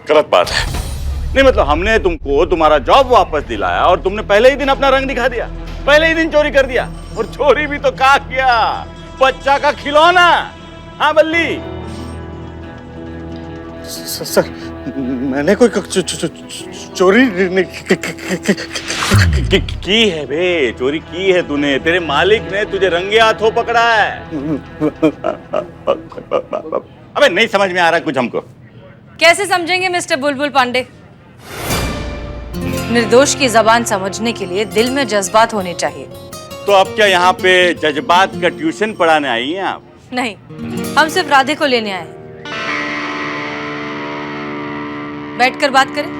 गलत बात है। नहीं मतलब हमने तुमको तुम्हारा जॉब वापस दिलाया और तुमने पहले ही दिन अपना रंग दिखा दिया, पहले ही दिन चोरी कर दिया। और चोरी भी तो क्या किया, बच्चा का खिलौना। हाँ बल्ली। सर मैंने कोई चोरी की है बे, चोरी की है तूने। तेरे मालिक ने तुझे रंगे हाथों पकड़ा है। अबे नहीं समझ में आ रहा कुछ हमको। कैसे समझेंगे मिस्टर बुलबुल पांडे? निर्दोष की जबान समझने के लिए दिल में जज्बात होने चाहिए। तो अब क्या यहाँ पे जज्बात का ट्यूशन पढ़ाने आई हैं आप? नहीं, हम सिर्फ राधे को लेने आए हैं। बैठकर बात करें।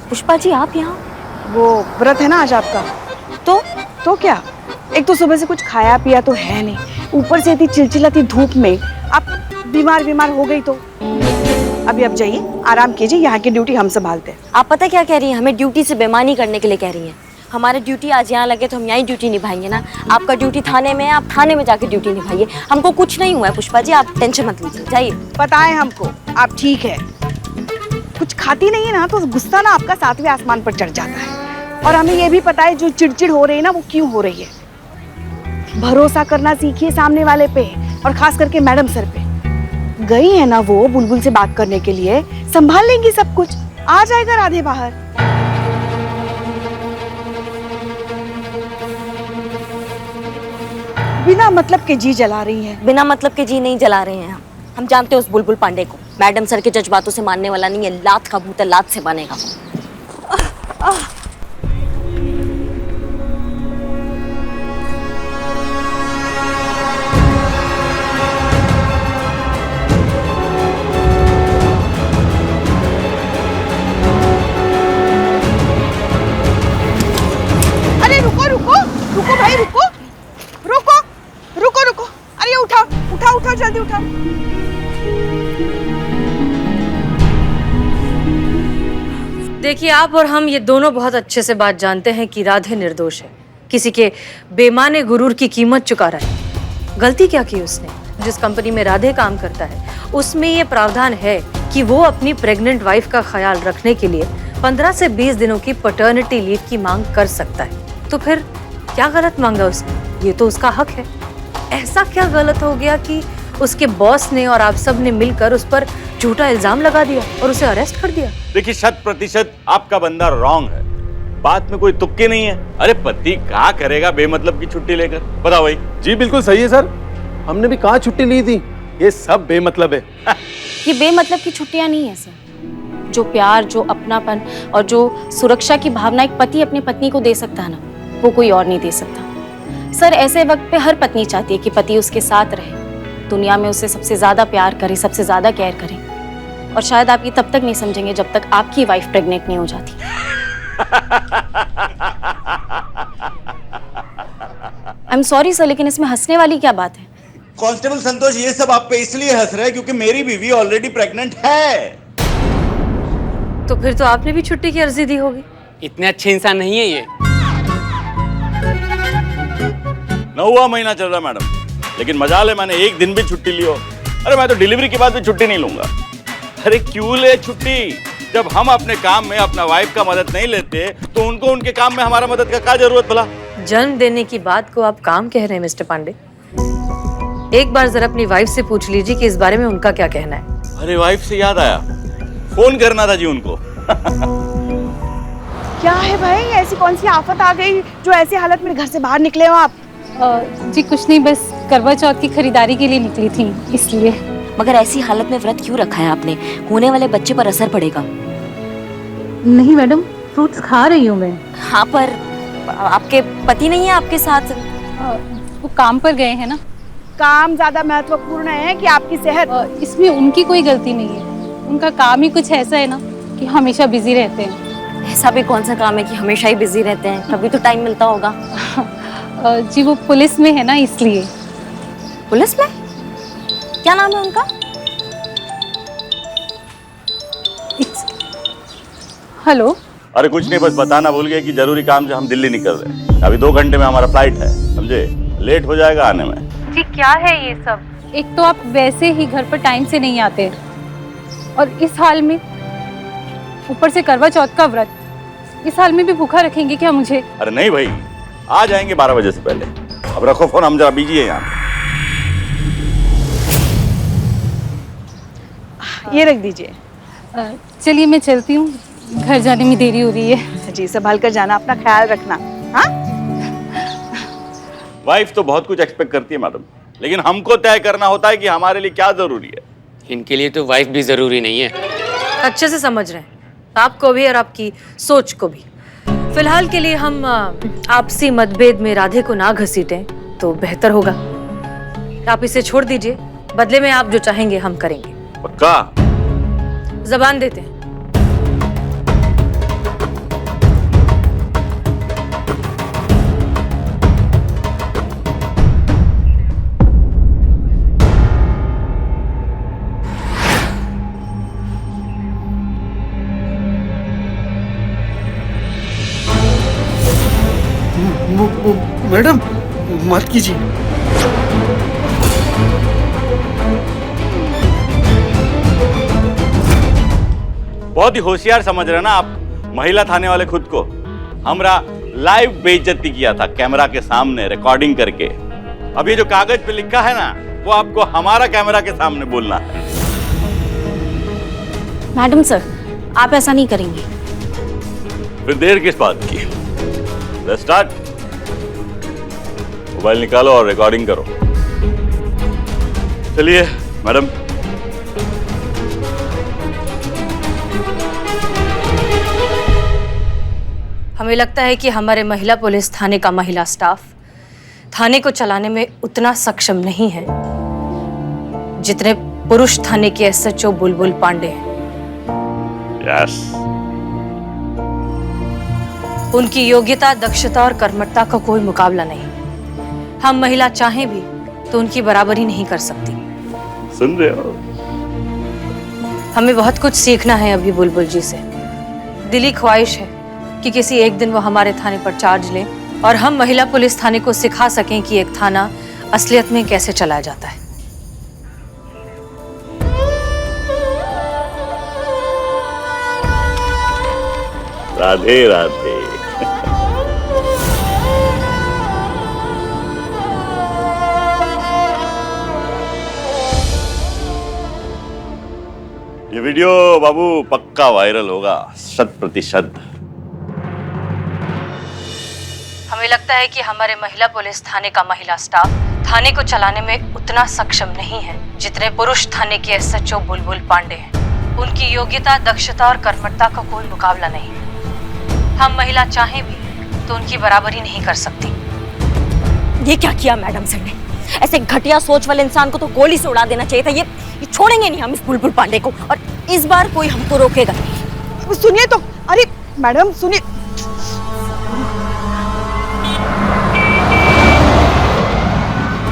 पुष्पा जी आप यहाँ? वो व्रत है ना आज आपका। तो क्या, एक तो सुबह से कुछ खाया पिया तो है नहीं, ऊपर से इतनी चिलचिलाती धूप में आप बीमार हो गई तो अभी अब जाइए आराम कीजिए, यहाँ की ड्यूटी हम संभालते हैं। आप पता क्या कह रही हैं? हमें ड्यूटी से बेईमानी करने के लिए कह रही हैं। हमारी ड्यूटी आज यहाँ लगे तो हम यहीं ड्यूटी निभाएंगे ना। आपका ड्यूटी थाने में है, आप थाने में जाके ड्यूटी निभाइए। हमको कुछ नहीं हुआ है पुष्पा जी, आप टेंशन मत लीजिए, जाइए। पता है हमको आप ठीक है, कुछ खाती नहीं है ना तो गुस्सा ना आपका 7वें आसमान पर चढ़ जाता है। और हमें ये भी पता है जो चिड़चिड़ हो रही है ना वो क्यों हो रही है। भरोसा करना सीखिए सामने वाले पे, और खास करके मैडम सर पे। गई है ना वो बुलबुल से बात करने के लिए, संभाल लेंगी सब कुछ, आ जाएगा राधे बाहर। बिना मतलब के जी जला रही हैं। बिना मतलब के जी नहीं जला रहे हैं हम जानते हैं उस बुलबुल पांडे को। मैडम सर के जज्बातों से मानने वाला नहीं है, लात का भूत है, लात से बनेगा। अरे रुको रुको रुको भाई, रुको रुको रुको रुको। अरे उठाओ जल्दी उठाओ। देखिए, आप और हम ये दोनों बहुत अच्छे से बात जानते हैं कि राधे निर्दोष है, किसी के बेमाने गुरूर की कीमत चुका रहा है। गलती क्या की उसने? जिस कंपनी में राधे काम करता है उसमें ये प्रावधान है कि वो अपनी प्रेग्नेंट वाइफ का ख्याल रखने के लिए 15 से 20 दिनों की पैटर्निटी लीव की मांग कर सकता है। तो फिर क्या गलत मांगा उसने? ये तो उसका हक है। ऐसा क्या गलत हो गया कि उसके बॉस ने और आप सब ने मिलकर उस पर झूठा इल्जाम लगा दिया और उसे अरेस्ट कर दिया? देखिए 100% आपका बंदा रॉन्ग है, बात में कोई तुक्के नहीं है। अरे पति क्या करेगा बेमतलब की छुट्टी लेकर, बताओ भाई। जी बिल्कुल सही है सर, हमने भी कहाँ छुट्टी ली थी, ये सब बेमतलब है। ये बेमतलब की छुट्टियां नहीं है सर। जो प्यार, जो अपनापन और जो सुरक्षा की भावना एक पति अपनी पत्नी को दे सकता है ना, वो कोई और नहीं दे सकता। सर ऐसे वक्त पे हर पत्नी चाहती है कि पति उसके साथ रहे, दुनिया में उसे सबसे ज्यादा प्यार करे, सबसे ज्यादा केयर करे। और शायद आप ये तब तक नहीं समझेंगे जब तक आपकी वाइफ प्रेग्नेंट नहीं हो जाती। आई एम सॉरी सर, लेकिन इसमें हंसने वाली क्या बात है? कांस्टेबल संतोष, ये सब आप पे इसलिए हंस रहे हैं क्योंकि मेरी बीवी ऑलरेडी प्रेग्नेंट है। तो फिर तो आपने भी छुट्टी की अर्जी दी होगी। इतने अच्छे इंसान नहीं है ये। 9वां महीना चल रहा मैडम, लेकिन मजाल है मैंने एक दिन भी छुट्टी ली हो। अरे मैं तो डिलीवरी के बाद भी छुट्टी नहीं लूंगा। अरे क्यों ले छुट्टी? जब हम अपने काम में अपना वाइफ का मदद नहीं लेते तो उनको उनके काम में हमारा मदद का क्या जरूरत भला? जन्म देने की बात को आप काम कह रहे हैं मिस्टर पांडे। एक बार जरा अपनी वाइफ से पूछ लीजिए कि इस बारे में उनका क्या कहना है। अरे वाइफ से याद आया, फोन करना था जी उनको। क्या है भाई, ऐसी कौन सी आफत आ गई जो ऐसी हालत में घर से बाहर निकले हो आप? जी कुछ नहीं, बस करवा चौथ की खरीदारी के लिए निकली थी इसलिए। मगर ऐसी हालत में व्रत क्यों रखा है आपने? होने वाले बच्चे पर असर पड़ेगा। नहीं मैडम, फ्रूट्स खा रही हूँ मैं। हाँ पर आपके पति नहीं है आपके साथ? वो काम पर गए हैं ना। काम ज्यादा महत्वपूर्ण है कि आपकी सेहत? इसमें उनकी कोई गलती नहीं है, उनका काम ही कुछ ऐसा है ना कि हमेशा बिजी रहते हैं। ऐसा भी कौन सा काम है कि हमेशा ही बिजी रहते हैं? कभी तो टाइम मिलता होगा। जी वो पुलिस में है ना, इसलिए। पुलिस में? क्या नाम है उनका? हेलो। अरे कुछ नहीं, बस बताना भूल गए कि जरूरी काम से हम दिल्ली निकल रहे हैं। अभी 2 घंटे में हमारा फ्लाइट है, समझे? लेट हो जाएगा आने में। जी क्या है ये सब? एक तो आप वैसे ही घर पर टाइम से नहीं आते और इस हाल में ऊपर से करवा चौथ का व्रत, इस हाल में भी भूखा रखेंगे क्या मुझे? अरे नहीं भाई, आ जाएंगे 12 बजे से पहले। अब रखो फोन, हम जरा बिजी है यहाँ। ये रख दीजिए। चलिए मैं चलती हूँ, घर जाने में देरी हो रही है। जी संभाल कर जाना, अपना ख्याल रखना। हाँ वाइफ तो बहुत कुछ एक्सपेक्ट करती है मैडम, लेकिन हमको तय करना होता है कि हमारे लिए क्या जरूरी है। इनके लिए तो वाइफ भी जरूरी नहीं है। अच्छे से समझ रहे हैं, आपको भी और आपकी सोच को भी। फिलहाल के लिए हम आपसी मतभेद में राधे को ना घसीटें तो बेहतर होगा। आप इसे छोड़ दीजिए, बदले में आप जो चाहेंगे हम करेंगे। पक्का? जबान देते हैं। मैडम मत कीजिए। बहुत ही होशियार समझ रहे ना आप महिला थाने वाले खुद को। हमरा लाइव बेइज्जती किया था कैमरा के सामने रिकॉर्डिंग करके। अब ये जो कागज पे लिखा है ना, वो आपको हमारा कैमरा के सामने बोलना है। मैडम सर, आप ऐसा नहीं करेंगे। फिर देर किस बात की? Let's start. मोबाइल निकालो और रिकॉर्डिंग करो। चलिए मैडम। हमें लगता है कि हमारे महिला पुलिस थाने का महिला स्टाफ थाने को चलाने में उतना सक्षम नहीं है जितने पुरुष थाने के एसएचओ बुलबुल पांडे हैं। यस। उनकी योग्यता, दक्षता और कर्मठता का कोई मुकाबला नहीं। हम महिला चाहें भी तो उनकी बराबरी नहीं कर सकती। सुन रहे हो? हमें बहुत कुछ सीखना है अभी बुलबुल जी से। दिली ख्वाहिश है कि किसी एक दिन वो हमारे थाने पर चार्ज लें और हम महिला पुलिस थाने को सिखा सकें कि एक थाना असलियत में कैसे चलाया जाता है। राधे राधे। ये वीडियो बाबू पक्का वायरल होगा, 100%। हमें लगता है कि हमारे महिला पुलिस थाने का महिला स्टाफ थाने को चलाने में उतना सक्षम नहीं है जितने पुरुष थाने के एसएचओ बुलबुल पांडे हैं। उनकी योग्यता, दक्षता और कर्मठता का कोई मुकाबला नहीं। हम महिला चाहें भी तो उनकी बराबरी नहीं कर सकती। ये क्या किया मैडम सर ने? ऐसे घटिया सोच वाले इंसान को तो गोली से उड़ा देना चाहिए था। ये छोड़ेंगे नहीं हम इस बुलबुल पांडे को, और इस बार कोई हमको रोकेगा नहीं। सुनिए तो, अरे मैडम सुनिए।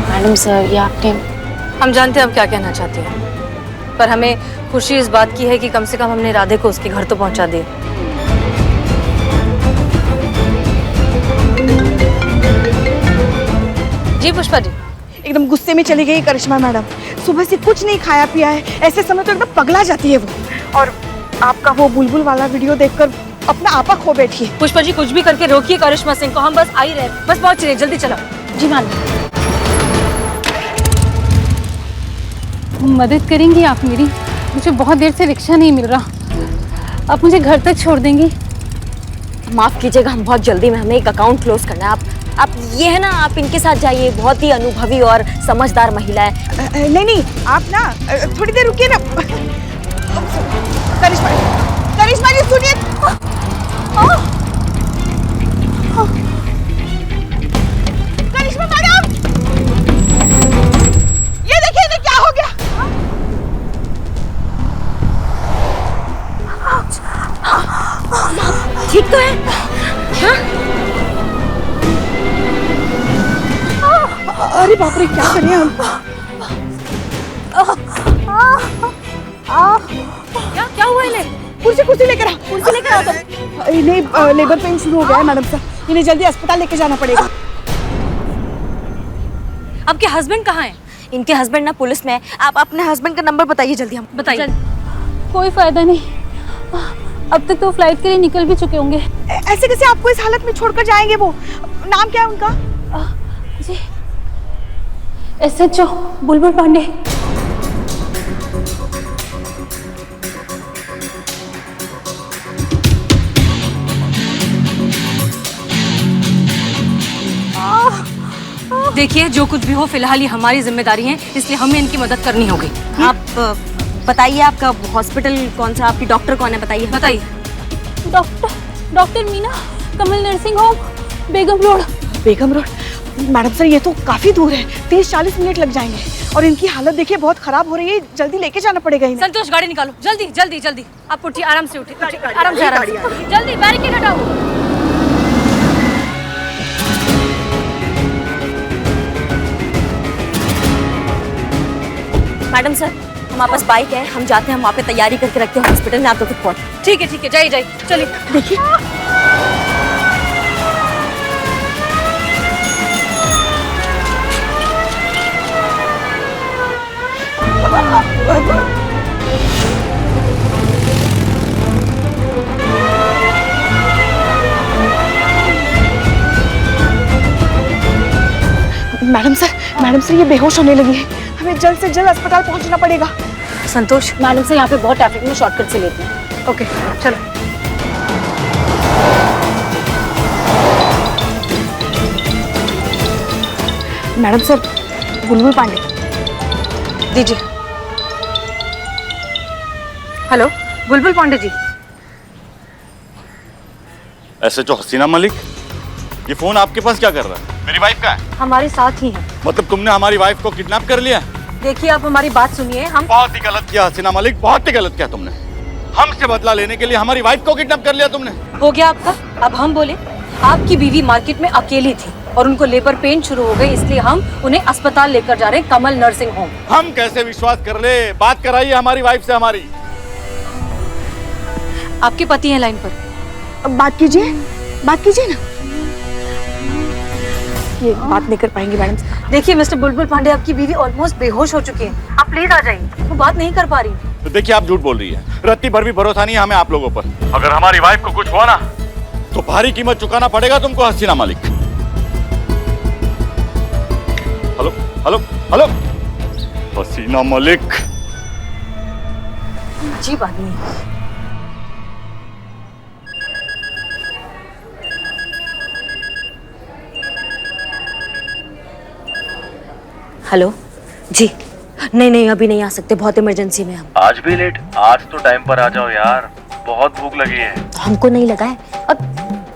मैडम सर, ये आपने... हम जानते हैं हम क्या कहना चाहते हैं, पर हमें खुशी इस बात की है कि कम से कम हमने राधे को उसके घर तो पहुंचा दिया। जी पुष्पा जी। एकदम गुस्से में चली गई करिश्मा मैडम। सुबह से कुछ नहीं खाया पिया है, ऐसे समय तो एकदम पगला जाती है वो। और आपका वो बुलबुल वाला वीडियो देखकर अपना आपा खो बैठी है। पुष्पा जी कुछ भी करके रोकिए करिश्मा सिंह को, हम बस आ ही रहे, बस पहुंच रहे, जल्दी चलो। जी मैम। मदद करेंगी आप मेरी? मुझे बहुत देर से रिक्शा नहीं मिल रहा, आप मुझे घर तक छोड़ देंगी? माफ कीजिएगा, हम बहुत जल्दी में, हमें एक अकाउंट क्लोज करना है। आप ये है ना, आप इनके साथ जाइए, बहुत ही अनुभवी और समझदार महिला है। नहीं आप ना थोड़ी देर रुकिए ना। करिश्मा जी सुनिए। करिश्मा मैडम, ये देखिए इन्हें क्या हो गया। ठीक तो है? हाँ? अरे बाप रे, क्या करें हम? क्या हुआ इन्हें? कुर्सी लेकर आओ, कुर्सी लेकर आओ तो। इन्हें लेबर पेन शुरू हो गया है मैडम साहब, इन्हें जल्दी अस्पताल लेके जाना पड़ेगा। आपके हस्बैंड कहाँ हैं? इनके हस्बैंड ना पुलिस में है, आप अपने हस्बैंड का नंबर बताइए जल्दी। हम बताइए। कोई फायदा नहीं, अब तक तो फ्लाइट के लिए निकल भी चुके होंगे। ऐसे कैसे आपको इस हालत में छोड़कर जाएंगे वो? नाम क्या है उनका? जी, SHO बुलबुल पांडे। देखिए, जो कुछ भी हो फिलहाल ये हमारी जिम्मेदारी है, इसलिए हमें इनकी मदद करनी होगी। आप बताइए आपका हॉस्पिटल कौन सा, आपकी डॉक्टर कौन है, बताइए। बताइए। डॉक्टर मीना, कमल नर्सिंग होम, बेगम रोड। बेगम रोड? मैडम सर ये तो काफी दूर है, 30-40 मिनट लग जाएंगे और इनकी हालत देखिए बहुत खराब हो रही है, जल्दी लेके जाना पड़ेगा इन्हें। संतोष, गाड़ी निकालो, जल्दी जल्दी जल्दी। आप उठिए, आराम से उठिए, आराम से, जल्दी बैरिकेड हटाओ। मैडम सर, हमारे पास बाइक है, हम जाते हैं, हम वहाँ पे तैयारी करके रखते हैं हॉस्पिटल में, आप तो पहुँच। ठीक है, जाइए जाइए, चलिए। देखिए मैडम सर ये बेहोश होने लगी है, हमें जल्द से जल्द अस्पताल पहुंचना पड़ेगा। संतोष, मैडम से यहाँ पे बहुत ट्रैफिक में, शॉर्टकट से लेते हैं। ओके चलो। मैडम सर, बुलबुल पांडे दीजिए। हेलो, बुलबुल पांडे जी। SHO हसीना मलिक, ये फोन आपके पास क्या कर रहा है? मेरी वाइफ का है? हमारे साथ ही हैं। मतलब तुमने हमारी वाइफ को किडनैप कर लिया? देखिए, आप हमारी बात सुनिए। हम बहुत ही गलत किया हसीना मलिक, बहुत ही गलत किया तुमने। हमसे बदला लेने के लिए हमारी वाइफ को किडनैप कर लिया तुमने। हो गया आपका, अब हम बोले। आपकी बीवी मार्केट में अकेली थी और उनको लेबर पेन शुरू हो गई, इसलिए हम उन्हें अस्पताल लेकर जा रहे हैं, कमल नर्सिंग होम। हम कैसे विश्वास कर ले? बात कराइए हमारी वाइफ से हमारी। आपके पति हैं लाइन पर, अब बात कीजिए ना। ये बात नहीं कर पाएंगे मैडम। देखिए मिस्टर बुलबुल पांडे, आपकी बीवी ऑलमोस्ट बेहोश हो चुकी है, आप प्लीज आ जाइए, वो बात नहीं कर पा रही। तो देखिए, आप झूठ बोल रही है, रत्ती भर भी भरोसा नहीं है हमें आप लोगों पर। अगर हमारी वाइफ को कुछ हुआ ना तो भारी कीमत चुकाना पड़ेगा तुमको हसीना मलिक। हेलो हेलो हेलो, हसीना मलिक। अजीब आदमी है। हेलो जी, नहीं अभी नहीं आ सकते, बहुत इमरजेंसी में हम। आज भी लेट? आज तो टाइम पर आ जाओ यार, बहुत भूख लगी है। हमको नहीं लगा है, और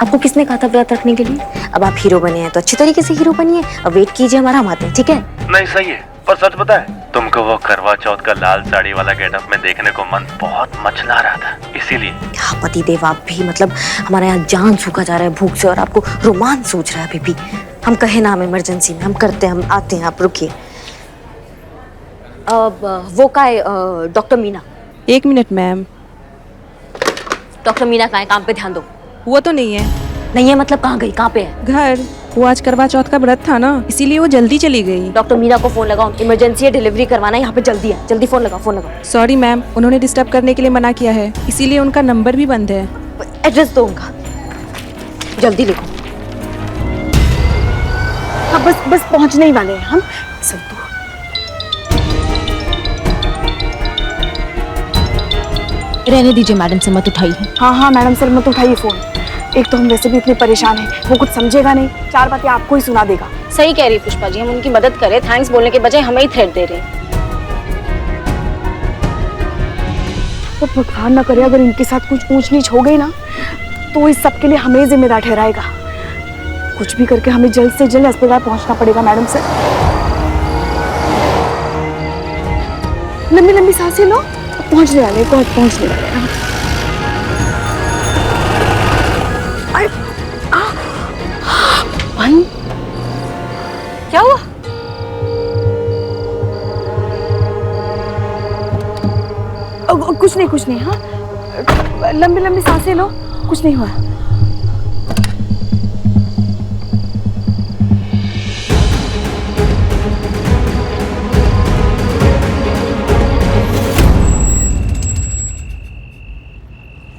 आपको किसने कहा था व्रत रखने के लिए? अब आप हीरो बने हैं तो अच्छी तरीके से हीरो बनिए, अब वेट कीजिए, हमारा हम आते हैं, ठीक है? नहीं सही है, पर सच बताए तुमको वो करवा चौथ का लाल साड़ी वाला गेटअप में देखने को मन बहुत मचला रहा था, इसीलिए। हाँ पति देव, आप भी मतलब हमारे यहाँ जान सूखा जा रहा है भूख से और आपको रोमांच सूझ रहा है अभी भी। हम कहे ना, हम इमरजेंसी में, हम करते हैं, हम आते हैं, आप रुकिए। वो का है doctor Meena? 1 minute ma'am. Doctor Meena कहाँ है? काम पे ध्यान दो। वो तो नहीं है। नहीं है मतलब कहाँ गई, कहाँ पे है? घर, वो आज करवा चौथ का व्रत था ना, इसीलिए वो जल्दी चली गई। डॉक्टर मीना को फोन लगाओ, इमरजेंसी है, डिलीवरी करवाना है, यहाँ पे जल्दी है, जल्दी फोन लगाओ। सॉरी मैम, उन्होंने डिस्टर्ब करने के लिए मना किया है, इसीलिए उनका नंबर भी बंद है। एड्रेस दो उनका, जल्दी लिखो। हाँ बस पहुंचने ही वाले हैं हम। संतु, रहने दीजिए मैडम से, मत उठाइए। हाँ मैडम सर मत उठाइए फोन, एक तो हम वैसे भी इतने परेशान हैं, वो कुछ समझेगा नहीं, 4 बातें आपको ही सुना देगा। सही कह रही पुष्पा जी, हम उनकी मदद करें, थैंक्स बोलने के बजाय हमें ही थ्रेट दे रहे हैं। तो भगवान न करे अगर इनके साथ कुछ ऊंच नीच हो गई ना तो इस सब के लिए हमें जिम्मेदार ठहराएगा। कुछ भी करके हमें जल्द से जल्द अस्पताल पहुंचना पड़ेगा मैडम सर। लंबी सांसें लो, पहुंचने वाले भाई। क्या हुआ? कुछ नहीं हाँ, लंबी लंबी सांसें लो, कुछ नहीं हुआ।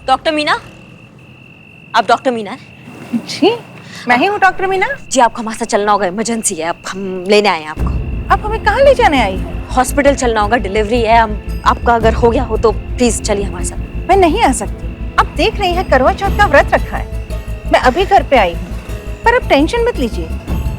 डॉक्टर मीना, आप डॉक्टर मीना हैं? जी मैं ही हूँ डॉक्टर मीना। जी आपको हमारे साथ चलना होगा, इमरजेंसी है, अब हम लेने आए हैं आपको। आप हमें कहाँ ले जाने आई हैं? हॉस्पिटल चलना होगा, डिलीवरी है। हम आपका अगर हो गया हो तो प्लीज चलिए हमारे साथ। मैं नहीं आ सकती। आप देख रही हैं करवा चौथ का व्रत रखा है, मैं अभी घर पे आई हूँ, पर अब टेंशन मत लीजिए,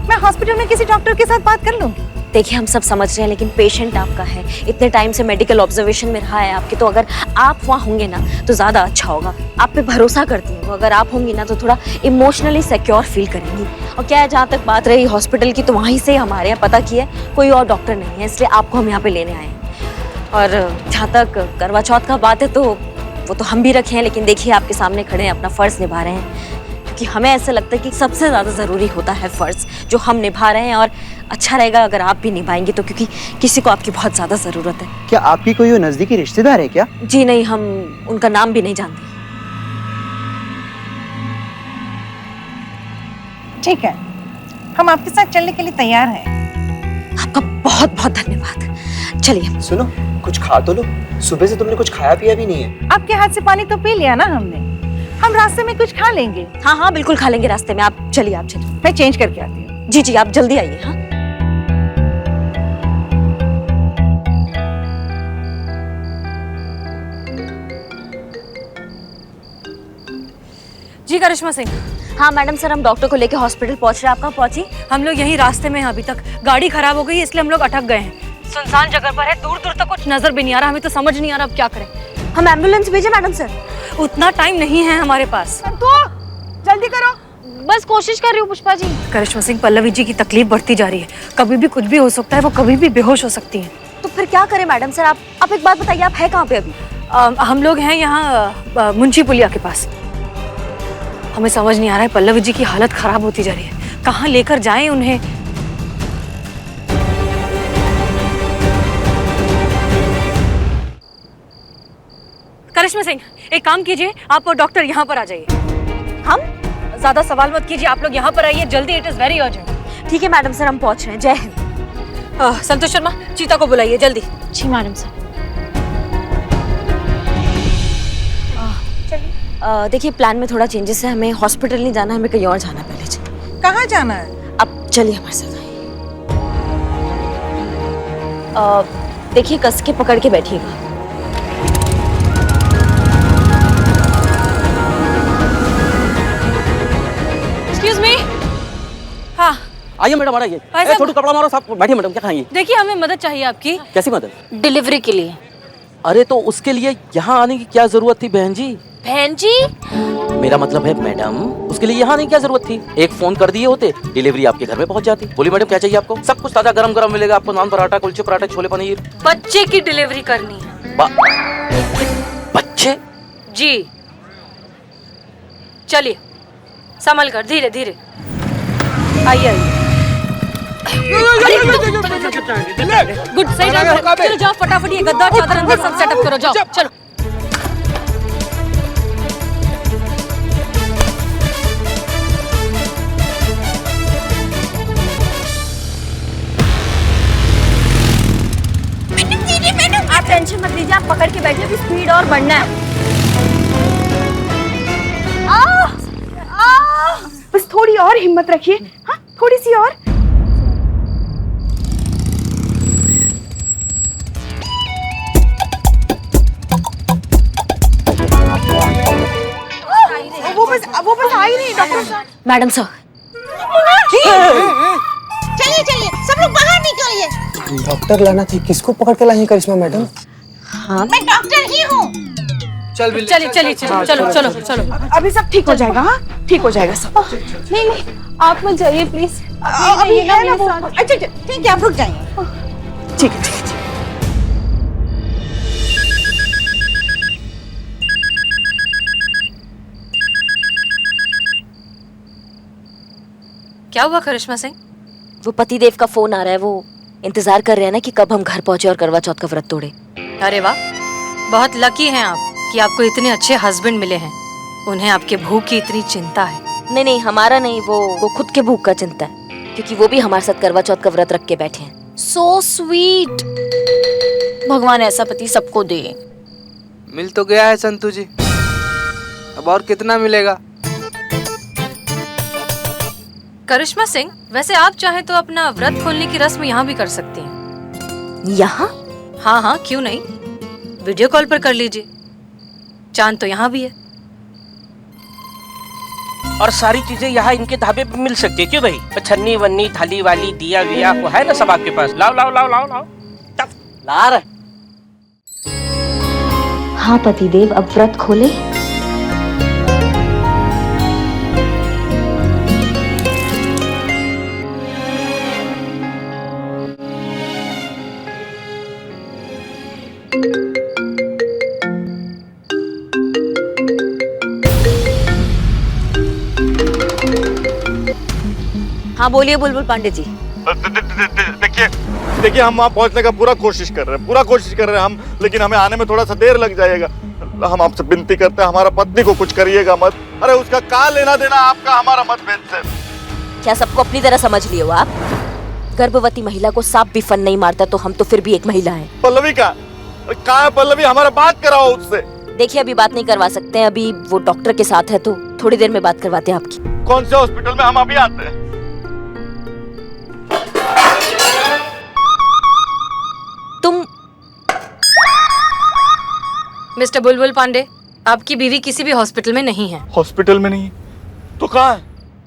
मैं हॉस्पिटल में किसी डॉक्टर के साथ बात कर लूंगी। देखिए हम सब समझ रहे हैं, लेकिन पेशेंट आपका है, इतने टाइम से मेडिकल ऑब्जर्वेशन में रहा है आपके, तो अगर आप वहाँ होंगे ना तो ज़्यादा अच्छा होगा। आप पे भरोसा करती हूँ, अगर आप होंगी ना तो थोड़ा इमोशनली सिक्योर फील करेंगी। और क्या है, जहाँ तक बात रही हॉस्पिटल की, तो वहीं से हमारे यहाँ पता किया कोई और डॉक्टर नहीं है, इसलिए आपको हम यहाँ पे लेने आए हैं। और जहाँ तक करवा चौथ का बात है तो वो तो हम भी रखे हैं, लेकिन देखिए आपके सामने खड़े हैं, अपना फ़र्ज़ निभा रहे हैं, क्योंकि हमें ऐसा लगता है कि सबसे ज़्यादा ज़रूरी होता है फ़र्ज़ जो हम निभा रहे हैं। और अच्छा रहेगा अगर आप भी निभाएंगे तो, क्योंकि किसी को आपकी बहुत ज़्यादा ज़रूरत है। क्या आपकी कोई नज़दीकी रिश्तेदार है क्या? जी नहीं, हम उनका नाम भी नहीं जानते। ठीक है, हम आपके साथ चलने के लिए तैयार हैं। आपका बहुत बहुत धन्यवाद। चलिए। सुनो, कुछ खा तो लो, सुबह से तुमने कुछ खाया पिया भी नहीं है। आपके हाथ से पानी तो पी लिया ना हमने, हम रास्ते में कुछ खा लेंगे। हाँ हाँ बिल्कुल खा लेंगे रास्ते में, आप चलिए आप चलिए। मैं चेंज करके आती हूँ। जी जी आप जल्दी आइए। हाँ जी करिश्मा सिंह। हाँ मैडम सर, हम डॉक्टर को लेके हॉस्पिटल पहुंच रहे हैं। आप कहाँ पहुंची? हम लोग यहीं रास्ते में हैं, अभी तक गाड़ी खराब हो गई है, इसलिए हम लोग अटक गए हैं। सुनसान जगह पर है, दूर दूर तक कुछ नजर भी नहीं आ रहा, हमें तो समझ नहीं आ रहा अब क्या करें। हम एम्बुलेंस भेजे मैडम सर? उतना टाइम नहीं है हमारे पास। तो जल्दी करो। बस कोशिश कर रही हूँ पुष्पा जी। करिश्मा सिंह, पल्लवी जी की तकलीफ बढ़ती जा रही है, कभी भी कुछ भी हो सकता है, वो कभी भी बेहोश हो सकती हैं। तो फिर क्या करें मैडम सर? आप एक बात बताइए, आप है कहाँ पे अभी? हम लोग हैं यहाँ मुंशी पुलिया के पास। हमें समझ नहीं आ रहा है, पल्लवी जी की हालत खराब होती जा रही है, कहाँ लेकर जाएं उन्हें। करिश्मा सिंह, एक काम कीजिए, आप और डॉक्टर यहाँ पर आ जाइए। हम? ज्यादा सवाल मत कीजिए, आप लोग यहाँ पर आइए जल्दी, इट इज वेरी अर्जेंट। ठीक है मैडम सर, हम पहुंच रहे हैं। जय हिंद। संतोष शर्मा, चीता को बुलाइए जल्दी। जी मैडम सर। देखिए प्लान में थोड़ा चेंजेस है, हमें हॉस्पिटल नहीं जाना, हमें कहीं और जाना है। पहले चलिए। कहाँ जाना है? अब चलिए हमारे साथ आइए। देखिए कस के पकड़ के बैठिएगा। Excuse me. हाँ आइए मैडम, आइए। छोटू कपड़ा मारो, साहब बैठिए मैडम, क्या खाएंगी? देखिए हमें मदद चाहिए आपकी। कैसी मदद? डिलीवरी के लिए। अरे तो उसके लिए यहाँ आने की क्या जरूरत थी बहन जी? बहन जी? मेरा मतलब है मैडम, उसके लिए यहाँ आने की क्या जरूरत थी? एक फोन कर दिए होते, डिलीवरी आपके घर में पहुँच जाती। बोलिए मैडम क्या चाहिए आपको? सब कुछ ताजा गरम गरम मिलेगा आपको, नान पराठा, कुलचे पराठे, छोले पनीर। बच्चे की डिलीवरी करनी है। बच्चे? जी चलिए, संभल कर, धीरे धीरे आइए आइए। गुड, सही टाइम। चलो जाओ फटाफट, ये गद्दा चादर अंदर सब सेटअप करो, जाओ चलो। आप टेंशन मत लीजिए, आप पकड़ के बैठिए, स्पीड और बढ़ना है। बस थोड़ी और हिम्मत रखिए। हाँ थोड़ी सी और। वो बस आ ही नहीं डॉक्टर साहब। Madam sir. चलिए चलिए सब लोग बाहर निकलिए। डॉक्टर लाना थी, किसको पकड़ के लाई करिश्मा मैडम? हाँ मैं डॉक्टर ही हूँ। चलिए चलिए चलो चलो चलो चलो। अभी सब ठीक हो जाएगा। हाँ ठीक हो जाएगा सब। नहीं नहीं आप मत जाइए प्लीज। अभी है ना वो। अच्छा ठीक है, आप रुक जाइए। ठीक है ठीक है। क्या हुआ करिश्मा सिंह? वो पतिदेव का फोन आ रहा है, वो इंतजार कर रहे हैं ना कि कब हम घर पहुंचे और करवा चौथ का व्रत तोड़े। अरे वाह, बहुत लकी हैं आप। कि आपको इतने अच्छे हस्बैंड मिले हैं, उन्हें आपके भूख की इतनी चिंता है। नहीं नहीं, हमारा नहीं, वो खुद के भूख का चिंता है, क्योंकि वो भी हमारे साथ करवा चौथ का व्रत रख के बैठे हैं। So sweet. भगवान ऐसा पति सबको दे। मिल तो गया है संतू जी, अब और कितना मिलेगा? करिश्मा सिंह, वैसे आप चाहें तो अपना व्रत खोलने की रस्म यहाँ भी कर सकती हैं। यहाँ? हाँ हाँ, क्यों नहीं, वीडियो कॉल पर कर लीजिए। चांद तो यहाँ भी है। और सारी चीजें यहाँ इनके ढाबे पे मिल सकती है, क्यों भाई? छन्नी वन्नी थाली वाली दिया विया वो है ना सब आपके पास? लाओ लाओ लाओ लाओ लाओ। ला रहे। हाँ पतिदेव, अब व्रत खोले। हाँ बोलिए बुलबुल पांडे जी। देखिए हम वहाँ पहुँचने का पूरा कोशिश कर रहे हैं हम, लेकिन हमें आने में थोड़ा सा देर लग जाएगा। हम आपसे विनती करते हैं, हमारा पत्नी को कुछ करिएगा मत। अरे उसका क्या लेना देना आपका हमारा मतभेद से? क्या सबको अपनी तरह समझ लिए हो आप? गर्भवती महिला को सांप भी फन नहीं मारता, तो हम तो फिर भी एक महिला है। पल्लवी का है? पल्लवी, हमारा बात कराओ उससे। देखिए अभी बात नहीं करवा सकते हैं, अभी वो डॉक्टर के साथ है, तो थोड़ी देर में बात करवाते हैं आपकी। कौन से हॉस्पिटल में? हम अभी आते हैं। तुम मिस्टर बुलबुल पांडे, आपकी बीवी किसी भी हॉस्पिटल में नहीं है। हॉस्पिटल में नहीं तो कहाँ है?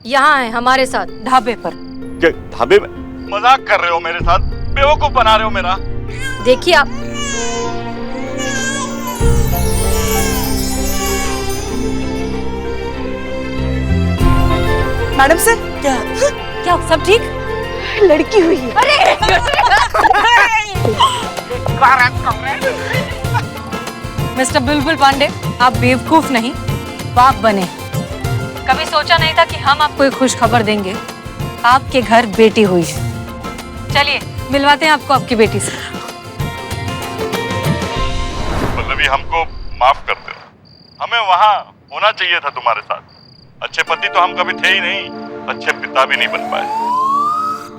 यहाँ है हमारे साथ, ढाबे पर। क्या ढाबे में? मजाक कर रहे हो मेरे साथ? बेवकूफ बना रहे हो मेरा। देखिए आप। मैडम सर, क्या सब ठीक? लड़की हुई है। मिस्टर बुलबुल पांडे, आप बेवकूफ नहीं, बाप बने। कभी सोचा नहीं था कि हम आपको एक खुश खबर देंगे। आपके घर बेटी हुई है। चलिए मिलवाते हैं आपको आपकी बेटी से। पल्लवी, हमको माफ कर दो, हमें वहाँ होना चाहिए था तुम्हारे साथ। अच्छे पति तो हम कभी थे ही नहीं, अच्छे पिता भी नहीं बन पाए।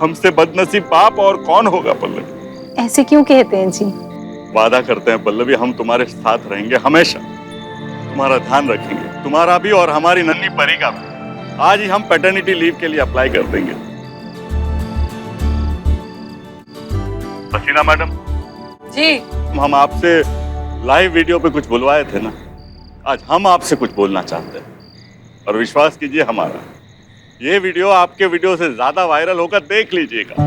हमसे बदनसीब बाप और कौन होगा पल्लवी? ऐसे क्यों कहते हैं जी? वादा करते हैं पल्लवी, हम तुम्हारे साथ रहेंगे हमेशा, तुम्हारा ध्यान रखेंगे, तुम्हारा भी और हमारी नन्ही परी का भी। आज ही हम पैटर्निटी लीव के लिए अप्लाई कर देंगे। हसीना मैडम जी, हम आपसे लाइव वीडियो पे कुछ बुलवाए थे ना, आज हम आपसे कुछ बोलना चाहते हैं। और विश्वास कीजिए हमारा, ये वीडियो आपके वीडियो से ज्यादा वायरल होकर देख लीजिएगा।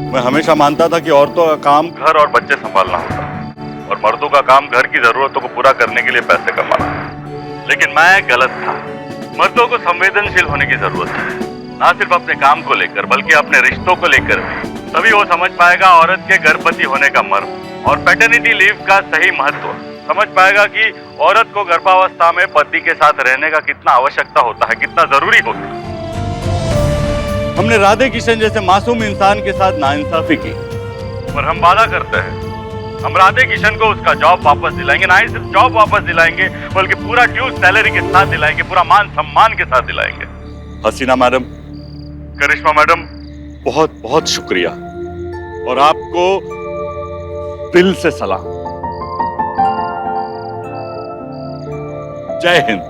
मैं हमेशा मानता था कि औरतों का काम घर और बच्चे संभालना होता है और मर्दों का काम घर की जरूरतों को पूरा करने के लिए पैसे कमाना। लेकिन मैं गलत था। मर्दों को संवेदनशील होने की जरूरत है, ना सिर्फ अपने काम को लेकर बल्कि अपने रिश्तों को लेकर भी। तभी वो समझ पाएगा औरत के गर्भवती होने का मर्म और पैटर्निटी लीव का सही महत्व। समझ पाएगा कि औरत को गर्भावस्था में पति के साथ रहने का कितना आवश्यकता होता है, कितना जरूरी होता है। हमने राधे किशन जैसे मासूम इंसान के साथ नाइंसाफी की, पर हम वादा करते हैं हम राधे किशन को उसका जॉब वापस दिलाएंगे। ना ही सिर्फ जॉब वापस दिलाएंगे बल्कि पूरा ड्यू सैलरी के साथ दिलाएंगे, पूरा मान सम्मान के साथ दिलाएंगे। हसीना मैडम, करिश्मा मैडम, बहुत बहुत शुक्रिया और आपको दिल से सलाम। जय हिंद।